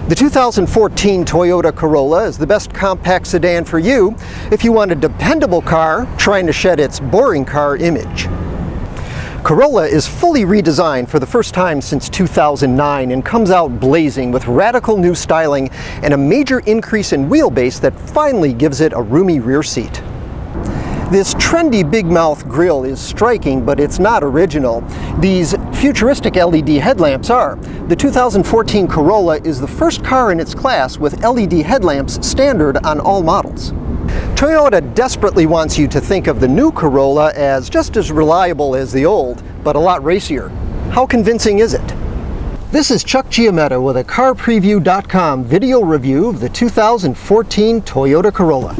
The 2014 Toyota Corolla is the best compact sedan for you if you want a dependable car trying to shed its boring car image. Corolla is fully redesigned for the first time since 2009 and comes out blazing with radical new styling and a major increase in wheelbase that finally gives it a roomy rear seat. This trendy big mouth grille is striking, but it's not original. These futuristic LED headlamps are. The 2014 Corolla is the first car in its class with LED headlamps standard on all models. Toyota desperately wants you to think of the new Corolla as just as reliable as the old, but a lot racier. How convincing is it? This is Chuck Giametta with a CarPreview.com video review of the 2014 Toyota Corolla.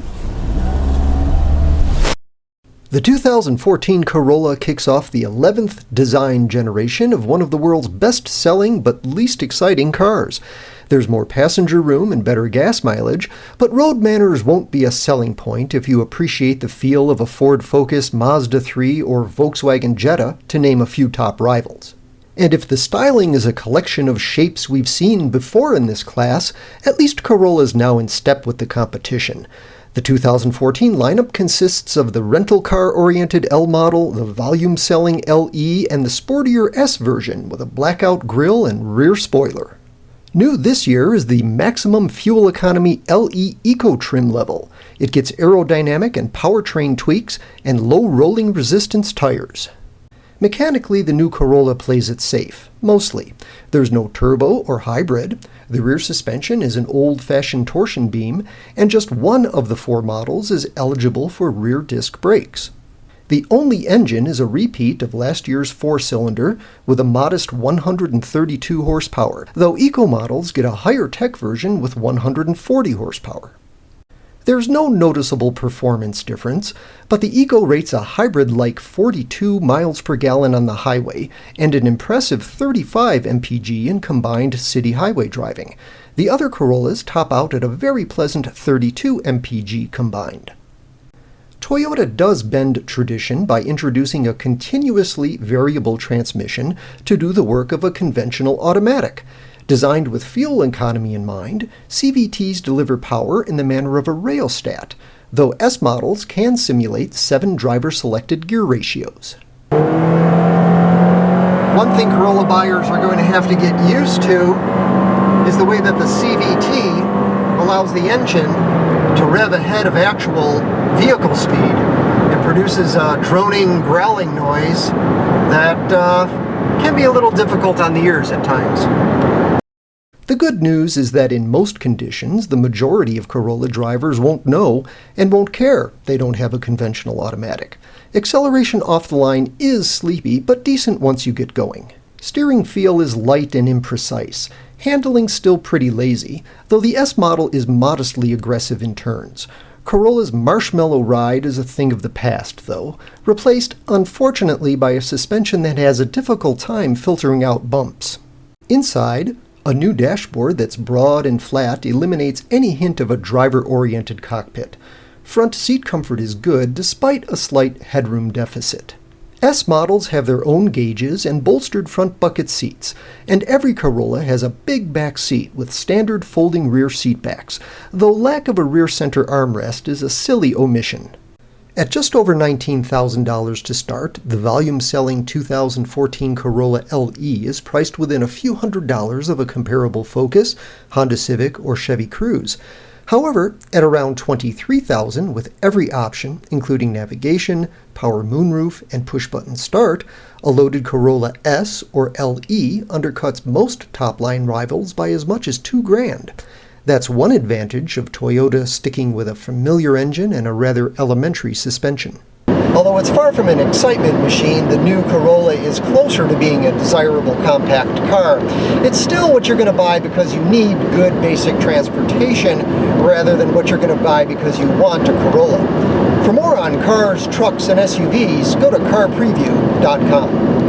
The 2014 Corolla kicks off the 11th design generation of one of the world's best-selling but least exciting cars. There's more passenger room and better gas mileage, but road manners won't be a selling point if you appreciate the feel of a Ford Focus, Mazda 3, or Volkswagen Jetta, to name a few top rivals. And if the styling is a collection of shapes we've seen before in this class, at least Corolla's now in step with the competition. The 2014 lineup consists of the rental car-oriented L model, the volume-selling LE, and the sportier S version with a blackout grille and rear spoiler. New this year is the maximum fuel economy LE Eco trim level. It gets aerodynamic and powertrain tweaks and low rolling resistance tires. Mechanically, the new Corolla plays it safe, mostly. There's no turbo or hybrid, the rear suspension is an old-fashioned torsion beam, and just one of the four models is eligible for rear disc brakes. The only engine is a repeat of last year's four-cylinder with a modest 132 horsepower, though Eco models get a higher tech version with 140 horsepower. There's no noticeable performance difference, but the Eco rates a hybrid-like 42 miles per gallon on the highway and an impressive 35 mpg in combined city highway driving. The other Corollas top out at a very pleasant 32 mpg combined. Toyota does bend tradition by introducing a continuously variable transmission to do the work of a conventional automatic. Designed with fuel economy in mind, CVTs deliver power in the manner of a rheostat, though S models can simulate 7 driver-selected gear ratios. One thing Corolla buyers are going to have to get used to is the way that the CVT allows the engine to rev ahead of actual vehicle speed. It produces a droning, growling noise that can be a little difficult on the ears at times. The good news is that in most conditions, the majority of Corolla drivers won't know and won't care they don't have a conventional automatic. Acceleration off the line is sleepy, but decent once you get going. Steering feel is light and imprecise. Handling's still pretty lazy, though the S model is modestly aggressive in turns. Corolla's marshmallow ride is a thing of the past, though, replaced, unfortunately, by a suspension that has a difficult time filtering out bumps. Inside, a new dashboard that's broad and flat eliminates any hint of a driver-oriented cockpit. Front seat comfort is good, despite a slight headroom deficit. S models have their own gauges and bolstered front bucket seats, and every Corolla has a big back seat with standard folding rear seat backs, though lack of a rear center armrest is a silly omission. At just over $19,000 to start, the volume-selling 2014 Corolla LE is priced within a few $100s of a comparable Focus, Honda Civic, or Chevy Cruze. However, at around $23,000 with every option, including navigation, power moonroof, and push-button start, a loaded Corolla S or LE undercuts most top-line rivals by as much as $2,000. That's one advantage of Toyota sticking with a familiar engine and a rather elementary suspension. Although it's far from an excitement machine, the new Corolla is closer to being a desirable compact car. It's still what you're going to buy because you need good basic transportation rather than what you're going to buy because you want a Corolla. For more on cars, trucks, and SUVs, go to CarPreview.com.